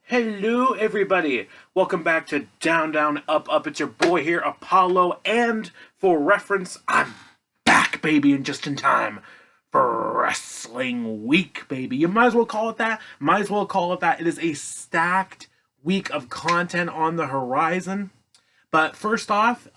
Hello, everybody. Welcome back to Down, Down, Up, Up. It's your boy here, Apollo. And for reference, I'm back, baby, and just in time for Wrestling Week, baby. You might as well call it that. Might as well call it that. It is a stacked week of content on the horizon. But first off,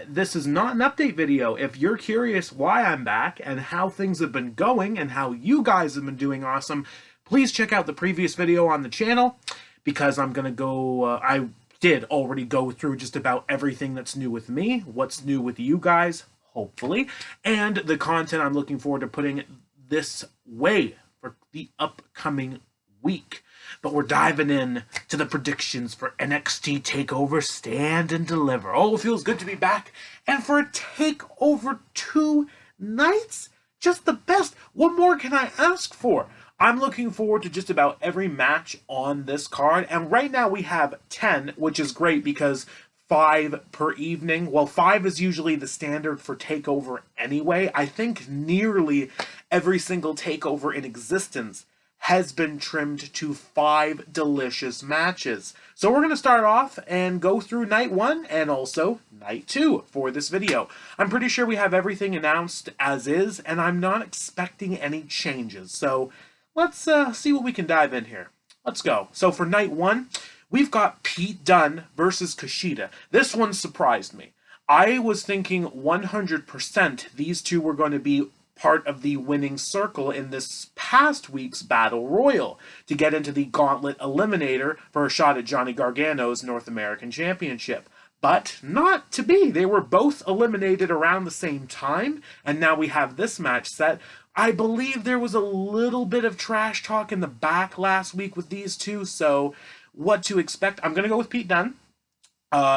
this is not an update video. If you're curious why I'm back and how things have been going and how you guys have been doing awesome, please check out the previous video on the channel because I'm going to go, I did already go through just about everything that's new with me, what's new with you guys, hopefully, and the content I'm looking forward to putting this way for the upcoming week. But we're diving in to the predictions for NXT TakeOver Stand and Deliver. Oh, it feels good to be back. And for a TakeOver 2 nights, just the best. What more can I ask for? I'm looking forward to just about every match on this card. And right now we have 10, which is great because 5 per evening. Well, 5 is usually the standard for TakeOver anyway. I think nearly every single TakeOver in existence has been trimmed to 5 delicious matches. So we're going to start off and go through night 1 and also night 2 for this video. I'm pretty sure we have everything announced as is, and I'm not expecting any changes. So let's see what we can dive in here. Let's go. So for night 1, we've got Pete Dunne versus Kushida. This one surprised me. I was thinking 100% these two were going to be part of the winning circle in this past week's Battle Royal to get into the Gauntlet Eliminator for a shot at Johnny Gargano's North American Championship. But not to be. They were both eliminated around the same time, and now we have this match set. I believe there was a little bit of trash talk in the back last week with these two, so what to expect? I'm going to go with Pete Dunne.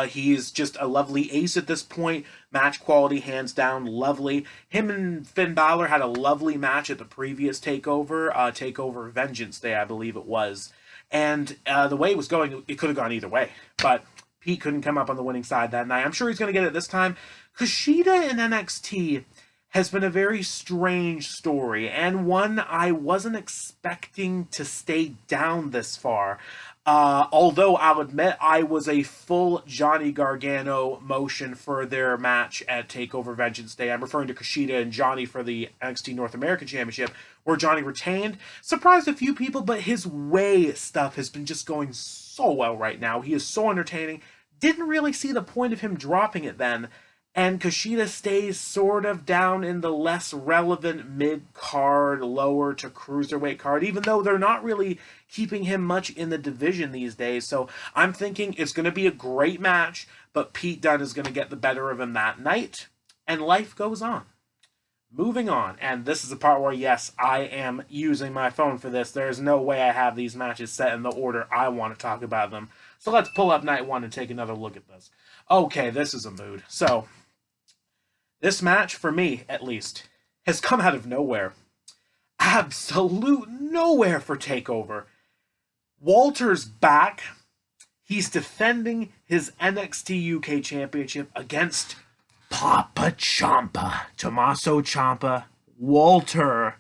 He's just a lovely ace at this point. Match quality, hands down, lovely. Him and Finn Balor had a lovely match at the previous TakeOver, TakeOver Vengeance Day, I believe it was. And the way it was going, it could have gone either way. But Pete couldn't come up on the winning side that night. I'm sure he's going to get it this time. Kushida in NXT has been a very strange story, and one I wasn't expecting to stay down this far. Although I'll admit I was a full Johnny Gargano motion for their match at TakeOver Vengeance Day. I'm referring to Kushida and Johnny for the NXT North American Championship, where Johnny retained. Surprised a few people, but his way stuff has been just going so well right now. He is so entertaining. Didn't really see the point of him dropping it then. And Kushida stays sort of down in the less relevant mid-card, lower to cruiserweight card, even though they're not really keeping him much in the division these days. So I'm thinking it's going to be a great match, but Pete Dunne is going to get the better of him that night, and life goes on. Moving on, and this is the part where, yes, I am using my phone for this. There's no way I have these matches set in the order I want to talk about them. So let's pull up night 1 and take another look at this. Okay, this is a mood. So this match, for me at least, has come out of nowhere. Absolute nowhere for TakeOver. Walter's back. He's defending his NXT UK Championship against Papa Ciampa. Tommaso Ciampa. Walter.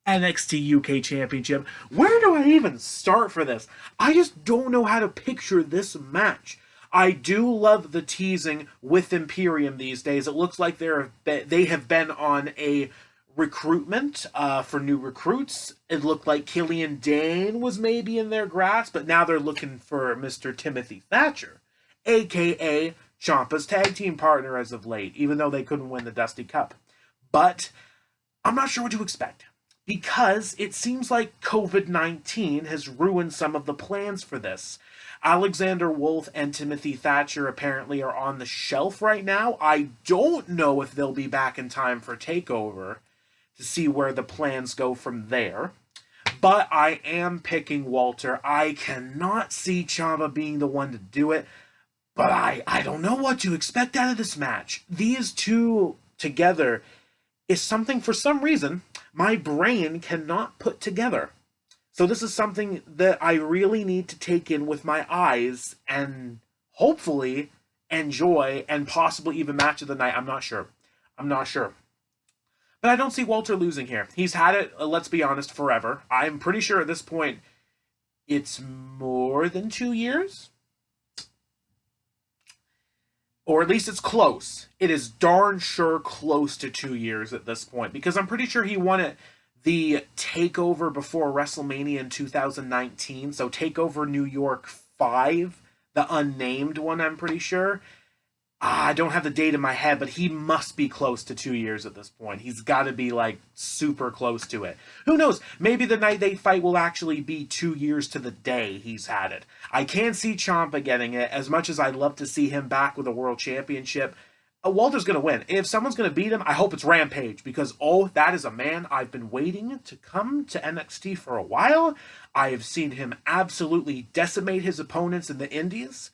NXT UK Championship. Where do I even start for this? I just don't know how to picture this match. I do love the teasing with Imperium these days. It looks like they have been on a recruitment for new recruits. It looked like Killian Dane was maybe in their grasp, but now they're looking for Mr. Timothy Thatcher, a.k.a. Ciampa's tag team partner as of late, even though they couldn't win the Dusty Cup. But I'm not sure what to expect, because it seems like COVID-19 has ruined some of the plans for this. Alexander Wolf and Timothy Thatcher apparently are on the shelf right now. I don't know if they'll be back in time for TakeOver to see where the plans go from there. But I am picking Walter. I cannot see Ciampa being the one to do it. But I don't know what to expect out of this match. These two together is something, for some reason, my brain cannot put together. So this is something that I really need to take in with my eyes and hopefully enjoy and possibly even match of the night. I'm not sure. But I don't see Walter losing here. He's had it, let's be honest, forever. I'm pretty sure at this point It's more than 2 years. Or at least it's close. It is darn sure close to 2 years at this point, because I'm pretty sure he won it the TakeOver before WrestleMania in 2019. So TakeOver New York 5, the unnamed one, I'm pretty sure. I don't have the date in my head, but he must be close to 2 years at this point. He's got to be like super close to it. Who knows? Maybe the night they fight will actually be 2 years to the day he's had it. I can't see Ciampa getting it as much as I'd love to see him back with a world championship. Walter's going to win. If someone's going to beat him, I hope it's Rampage, because, oh, that is a man I've been waiting to come to NXT for a while. I have seen him absolutely decimate his opponents in the Indies.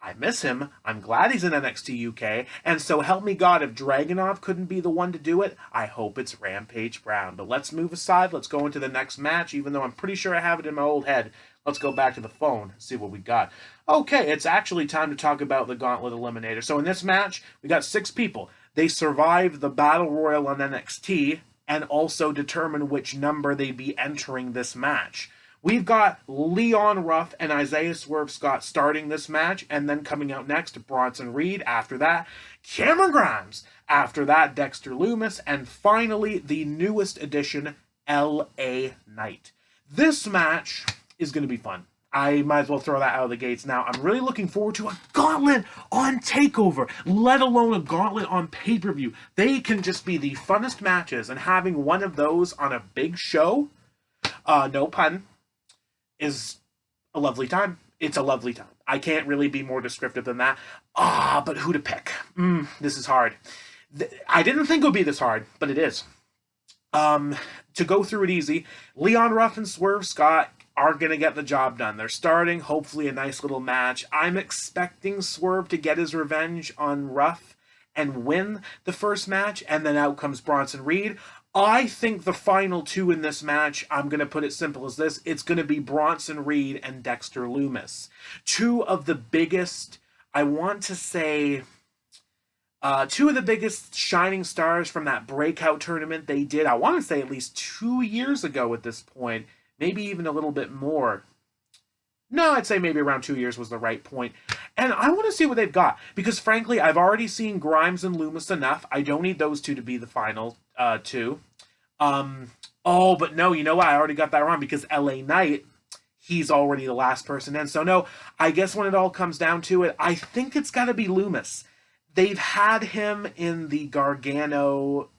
I miss him. I'm glad he's in NXT UK. And so help me God, if Dragunov couldn't be the one to do it, I hope it's Rampage Brown. But let's move aside. Let's go into the next match, even though I'm pretty sure I have it in my old head. Let's go back to the phone and see what we got. Okay, it's actually time to talk about the Gauntlet Eliminator. So in this match, we got 6 people. They survived the Battle Royal on NXT and also determine which number they'd be entering this match. We've got Leon Ruff and Isaiah Swerve Scott starting this match, and then coming out next, Bronson Reed. After that, Cameron Grimes. After that, Dexter Lumis. And finally, the newest addition, LA Knight. This match is going to be fun. I might as well throw that out of the gates now. I'm really looking forward to a gauntlet on TakeOver, let alone a gauntlet on pay-per-view. They can just be the funnest matches, and having one of those on a big show, no pun, is a lovely time. It's a lovely time. I can't really be more descriptive than that. But who to pick? This is hard. I didn't think it would be this hard, but it is. To go through it easy, Leon Ruff and Swerve Scott are going to get the job done. They're starting, hopefully, a nice little match. I'm expecting Swerve to get his revenge on Ruff and win the first match, and then out comes Bronson Reed. I think the final 2 in this match, I'm going to put it simple as this, it's going to be Bronson Reed and Dexter Lumis. 2 of the biggest, I want to say, 2 of the biggest shining stars from that breakout tournament they did, I want to say at least 2 years ago at this point, maybe even a little bit more. No, I'd say maybe around 2 years was the right point. And I want to see what they've got, because frankly, I've already seen Grimes and Lumis enough. I don't need those 2 to be the final 2. But no, you know what? I already got that wrong, because LA Knight, he's already the last person in. So no, I guess when it all comes down to it, I think it's got to be Lumis. They've had him in the Gargano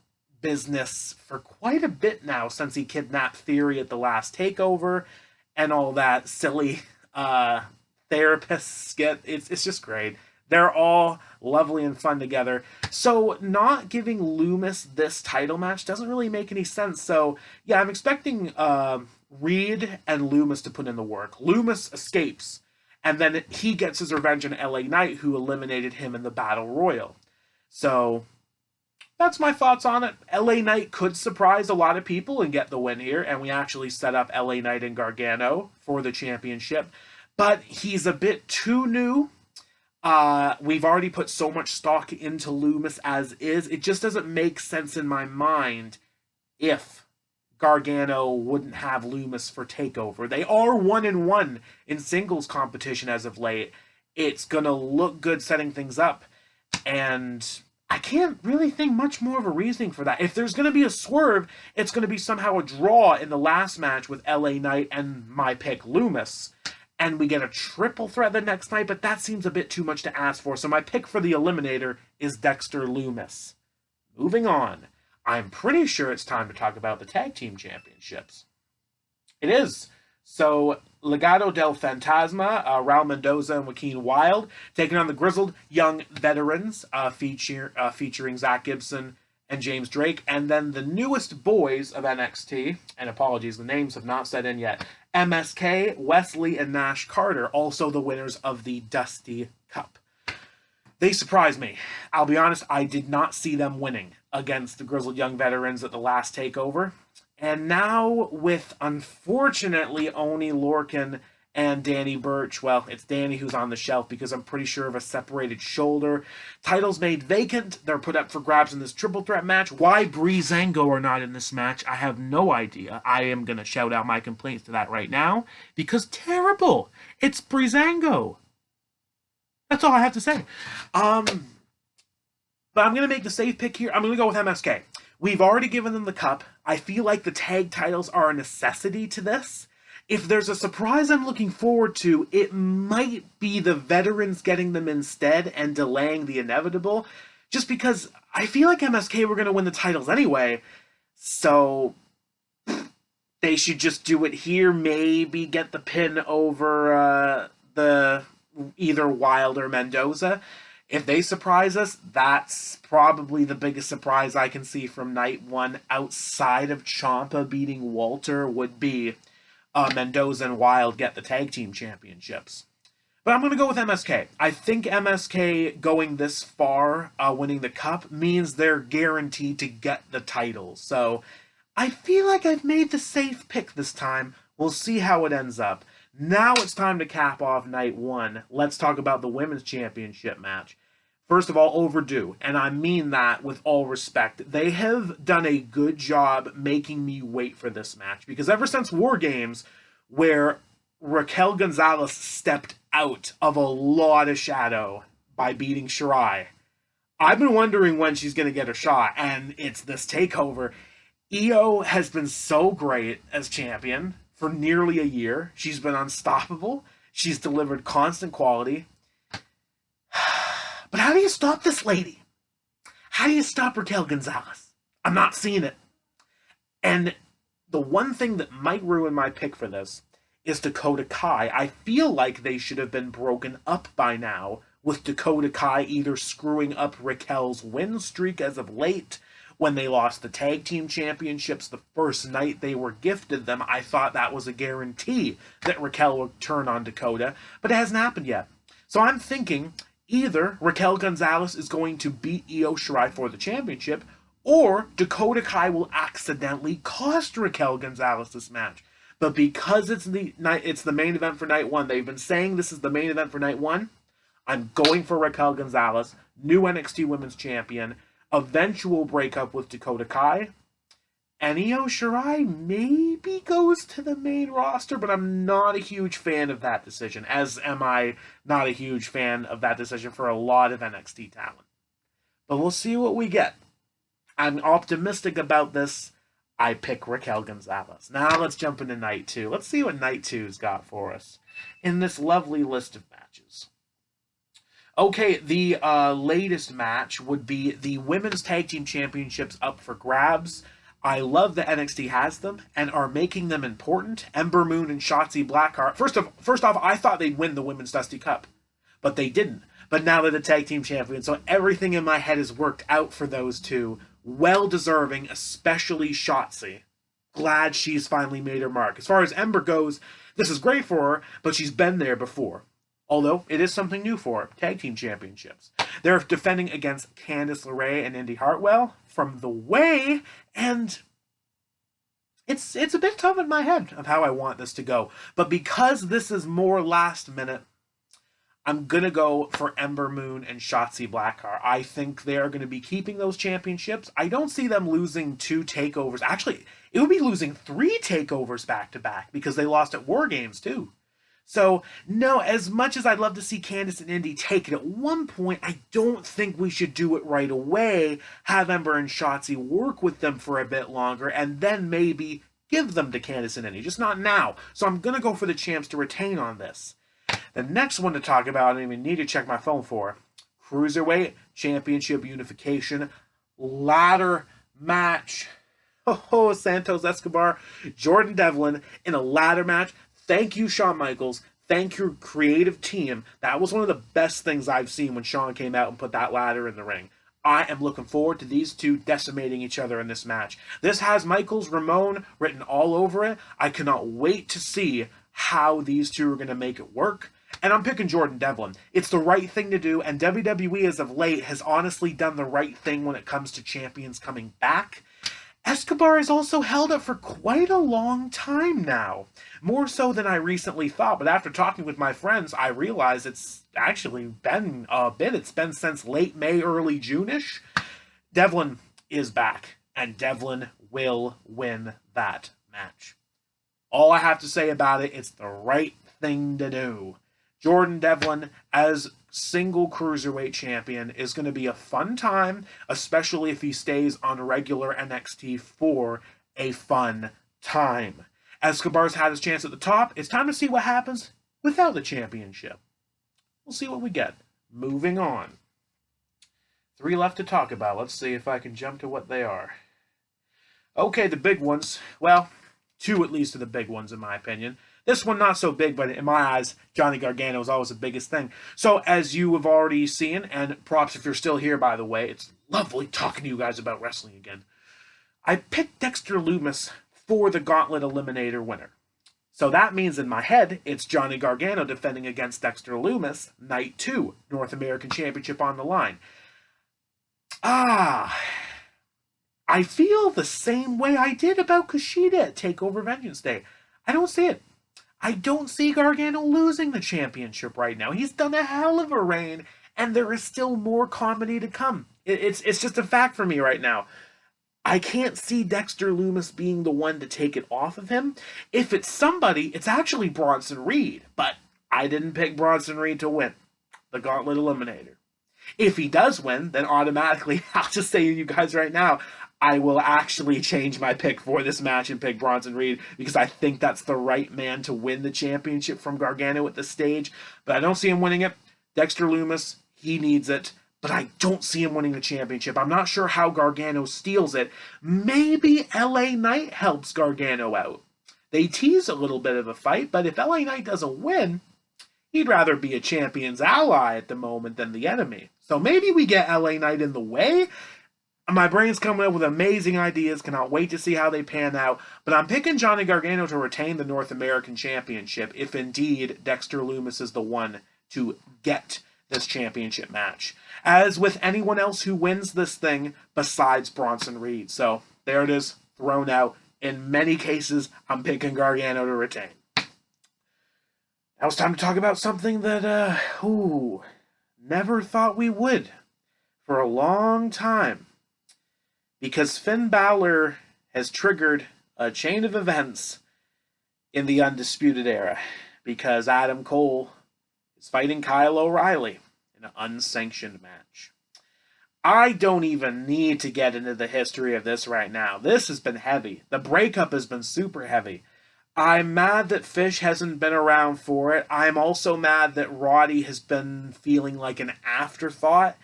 business for quite a bit now, since he kidnapped Theory at the last TakeOver and all that silly therapists skit. It's just great. They're all lovely and fun together. So not giving Lumis this title match doesn't really make any sense. So yeah, I'm expecting Reed and Lumis to put in the work. Lumis escapes, and then he gets his revenge on LA Knight, who eliminated him in the Battle Royal. So that's my thoughts on it. LA Knight could surprise a lot of people and get the win here, and we actually set up LA Knight and Gargano for the championship. But he's a bit too new. We've already put so much stock into Lumis as is. It just doesn't make sense in my mind if Gargano wouldn't have Lumis for TakeOver. They are 1-1 in singles competition as of late. It's gonna look good setting things up, and I can't really think much more of a reasoning for that. If there's going to be a swerve, it's going to be somehow a draw in the last match with LA Knight and my pick, Lumis. And we get a triple threat the next night, but that seems a bit too much to ask for. So my pick for the Eliminator is Dexter Lumis. Moving on. I'm pretty sure it's time to talk about the Tag Team Championships. It is. So, Legado del Fantasma, Raul Mendoza and Joaquin Wilde, taking on the Grizzled Young Veterans, featuring Zach Gibson and James Drake, and then the newest boys of NXT, and apologies, the names have not set in yet, MSK, Wesley, and Nash Carter, also the winners of the Dusty Cup. They surprised me. I'll be honest, I did not see them winning against the Grizzled Young Veterans at the last TakeOver. And now with, unfortunately, Oney Lorcan And Danny Burch, well, it's Danny who's on the shelf because I'm pretty sure of a separated shoulder. Titles made vacant. They're put up for grabs in this triple threat match. Why Breezango are not in this match, I have no idea. I am going to shout out my complaints to that right now because terrible. It's Breezango. That's all I have to say. But I'm going to make the safe pick here. I'm going to go with MSK. We've already given them the cup. I feel like the tag titles are a necessity to this. If there's a surprise I'm looking forward to, it might be the veterans getting them instead and delaying the inevitable. Just because I feel like MSK were going to win the titles anyway. So they should just do it here. Maybe get the pin over the either Wild or Mendoza. If they surprise us, that's probably the biggest surprise I can see from night one outside of Ciampa beating Walter would be Mendoza and Wild get the tag team championships. But I'm going to go with MSK. I think MSK going this far, winning the cup, means they're guaranteed to get the title. So I feel like I've made the safe pick this time. We'll see how it ends up. Now it's time to cap off night one. Let's talk about the women's championship match. First of all, overdue, and I mean that with all respect. They have done a good job making me wait for this match, because ever since War Games, where Raquel Gonzalez stepped out of a lot of shadow by beating Shirai, I've been wondering when she's going to get her shot, and it's this takeover. Io has been so great as champion for nearly a year. She's been unstoppable. She's delivered constant quality. But how do you stop this lady? How do you stop Raquel Gonzalez? I'm not seeing it. And the one thing that might ruin my pick for this is Dakota Kai. I feel like they should have been broken up by now, with Dakota Kai either screwing up Raquel's win streak as of late. When they lost the tag team championships the first night they were gifted them, I thought that was a guarantee that Raquel would turn on Dakota, but it hasn't happened yet. So I'm thinking either Raquel Gonzalez is going to beat Io Shirai for the championship, or Dakota Kai will accidentally cost Raquel Gonzalez this match. But because it's the main event for night one, they've been saying this is the main event for night one, I'm going for Raquel Gonzalez, new NXT Women's Champion, eventual breakup with Dakota Kai, and Io Shirai maybe goes to the main roster, but I'm not a huge fan of that decision, as am I not a huge fan of that decision for a lot of NXT talent. But we'll see what we get. I'm optimistic about this. I pick Raquel Gonzalez. Now let's jump into night two. Let's see what night two's got for us in this lovely list of matches. Okay, the latest match would be the Women's Tag Team Championships up for grabs. I love that NXT has them and are making them important. Ember Moon and Shotzi Blackheart. First off, I thought they'd win the Women's Dusty Cup, but they didn't. But now they're the Tag Team Champions, so everything in my head has worked out for those two. Well deserving, especially Shotzi. Glad she's finally made her mark. As far as Ember goes, this is great for her, but she's been there before. Although, it is something new for her. Tag Team Championships. They're defending against Candice LeRae and Indy Hartwell from the way, and it's a bit tough in my head of how I want this to go. But because this is more last minute, I'm going to go for Ember Moon and Shotzi Blackheart. I think they are going to be keeping those championships. I don't see them losing 2 takeovers. Actually, it would be losing 3 takeovers back-to-back because they lost at War Games, too. So, no, as much as I'd love to see Candice and Indy take it at one point, I don't think we should do it right away, have Ember and Shotzi work with them for a bit longer, and then maybe give them to Candice and Indy, just not now. So I'm going to go for the champs to retain on this. The next one to talk about, I don't even need to check my phone for, Cruiserweight Championship Unification Ladder Match. Oh, Santos Escobar, Jordan Devlin in a ladder match. Thank you, Shawn Michaels. Thank your creative team. That was one of the best things I've seen when Shawn came out and put that ladder in the ring. I am looking forward to these two decimating each other in this match. This has Michaels, Ramon written all over it. I cannot wait to see how these two are going to make it work. And I'm picking Jordan Devlin. It's the right thing to do, and WWE as of late has honestly done the right thing when it comes to champions coming back. Escobar has also held it for quite a long time now. More so than I recently thought, but after talking with my friends, I realized it's actually been a bit. It's been since late May, early June-ish. Devlin is back, and Devlin will win that match. All I have to say about it, it's the right thing to do. Jordan Devlin as single cruiserweight champion is going to be a fun time, especially if he stays on regular NXT for a fun time. Escobar's had his chance at the top. It's time to see what happens without the championship. We'll see what we get. Moving on. 3 left to talk about. Let's see if I can jump to what they are. Okay, the big ones. Well, 2 at least of the big ones in my opinion. This one not so big, but in my eyes, Johnny Gargano is always the biggest thing. So as you have already seen, and props if you're still here, by the way, it's lovely talking to you guys about wrestling again. I picked Dexter Lumis for the Gauntlet Eliminator winner. So that means in my head, it's Johnny Gargano defending against Dexter Lumis, Night 2, North American Championship on the line. I feel the same way I did about Kushida at TakeOver Vengeance Day. I don't see it. I don't see Gargano losing the championship right now. He's done a hell of a reign, and there is still more comedy to come. It's just a fact for me right now. I can't see Dexter Lumis being the one to take it off of him. If it's somebody, it's actually Bronson Reed, but I didn't pick Bronson Reed to win the Gauntlet Eliminator. If he does win, then automatically, I'll just say to you guys right now, I will actually change my pick for this match and pick Bronson Reed because I think that's the right man to win the championship from Gargano at this stage. But I don't see him winning it. Dexter Lumis, he needs it. But I don't see him winning the championship. I'm not sure how Gargano steals it. Maybe LA Knight helps Gargano out. They tease a little bit of a fight, but if LA Knight doesn't win, he'd rather be a champion's ally at the moment than the enemy. So maybe we get LA Knight in the way. My brain's coming up with amazing ideas. Cannot wait to see how they pan out. But I'm picking Johnny Gargano to retain the North American Championship if indeed Dexter Lumis is the one to get this championship match. As with anyone else who wins this thing besides Bronson Reed. So there it is, thrown out. In many cases, I'm picking Gargano to retain. Now it's time to talk about something that, never thought we would for a long time. Because Finn Balor has triggered a chain of events in the Undisputed Era. Because Adam Cole is fighting Kyle O'Reilly in an unsanctioned match. I don't even need to get into the history of this right now. This has been heavy. The breakup has been super heavy. I'm mad that Fish hasn't been around for it. I'm also mad that Roddy has been feeling like an afterthought.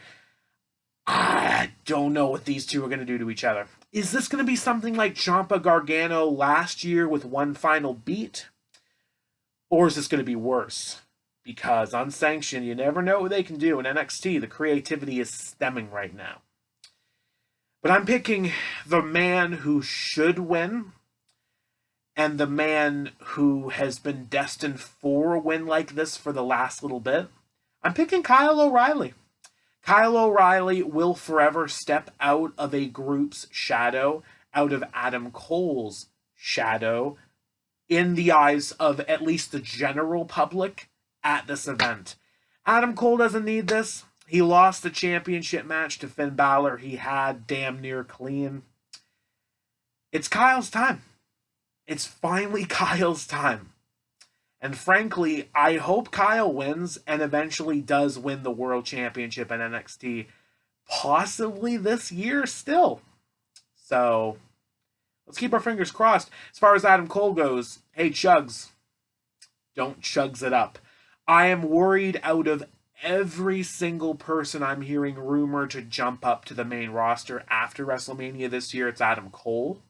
I don't know what these two are going to do to each other. Is this going to be something like Ciampa Gargano last year with one final beat? Or is this going to be worse? Because unsanctioned, you never know what they can do. In NXT, the creativity is stemming right now. But I'm picking the man who should win and the man who has been destined for a win like this for the last little bit. I'm picking Kyle O'Reilly. Kyle O'Reilly will forever step out of a group's shadow, out of Adam Cole's shadow, in the eyes of at least the general public at this event. Adam Cole doesn't need this. He lost the championship match to Finn Balor. He had damn near clean. It's Kyle's time. It's finally Kyle's time. And frankly, I hope Kyle wins and eventually does win the World Championship in NXT. Possibly this year still. So, let's keep our fingers crossed. As far as Adam Cole goes, hey Chugs, don't Chugs it up. I am worried out of every single person I'm hearing rumored to jump up to the main roster after WrestleMania this year, it's Adam Cole.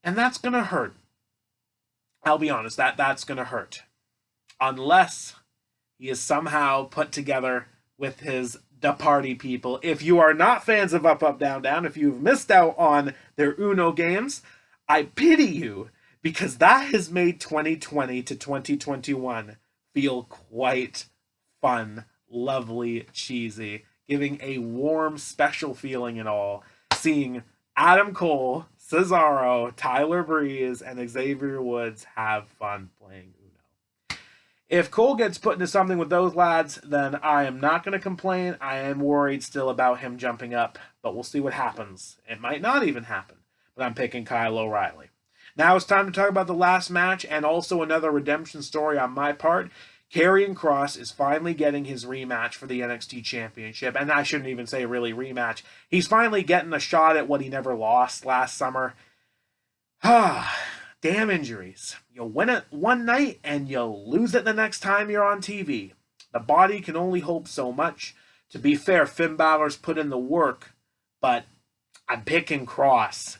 And that's going to hurt. I'll be honest, that's going to hurt. Unless he is somehow put together with his The Party people. If you are not fans of Up, Up, Down, Down, if you've missed out on their Uno games, I pity you, because that has made 2020 to 2021 feel quite fun, lovely, cheesy, giving a warm, special feeling and all, seeing Adam Cole, Cesaro, Tyler Breeze, and Xavier Woods have fun playing Uno. If Cole gets put into something with those lads, then I am not going to complain. I am worried still about him jumping up, but we'll see what happens. It might not even happen, but I'm picking Kyle O'Reilly. Now it's time to talk about the last match and also another redemption story on my part. Karrion Kross is finally getting his rematch for the NXT Championship, and I shouldn't even say really rematch. He's finally getting a shot at what he never lost last summer. Damn injuries. You'll win it one night and you'll lose it the next time you're on TV. The body can only hope so much. To be fair, Finn Balor's put in the work, but I'm picking Kross.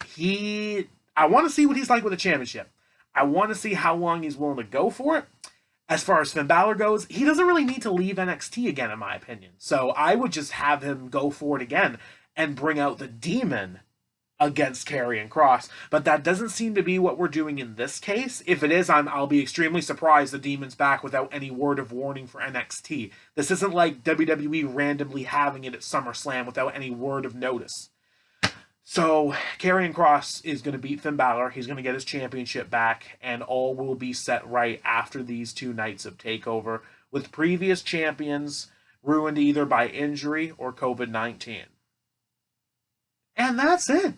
I want to see what he's like with a championship. I want to see how long he's willing to go for it. As far as Finn Balor goes, he doesn't really need to leave NXT again, in my opinion. So I would just have him go for it again and bring out the demon against Karrion Kross. But that doesn't seem to be what we're doing in this case. If it is, I'll be extremely surprised the demon's back without any word of warning for NXT. This isn't like WWE randomly having it at SummerSlam without any word of notice. So, Karrion Kross is going to beat Finn Balor. He's going to get his championship back, and all will be set right after these 2 nights of TakeOver, with previous champions ruined either by injury or COVID-19. And that's it.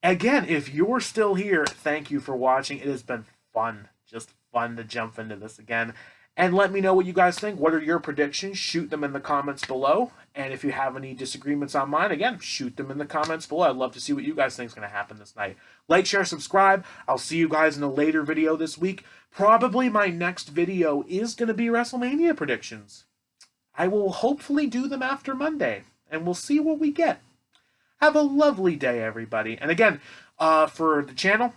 Again, if you're still here, thank you for watching. It has been fun. Just fun to jump into this again. And let me know what you guys think. What are your predictions? Shoot them in the comments below. And if you have any disagreements on mine, again, shoot them in the comments below. I'd love to see what you guys think is going to happen this night. Like, share, subscribe. I'll see you guys in a later video this week. Probably my next video is going to be WrestleMania predictions. I will hopefully do them after Monday, and we'll see what we get. Have a lovely day, everybody. And again, for the channel,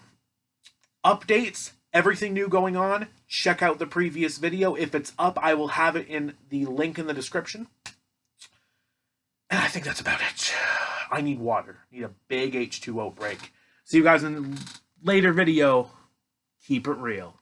updates, everything new going on, check out the previous video. If it's up, I will have it in the link in the description. And I think that's about it. I need water. I need a big H2O break. See you guys in a later video. Keep it real.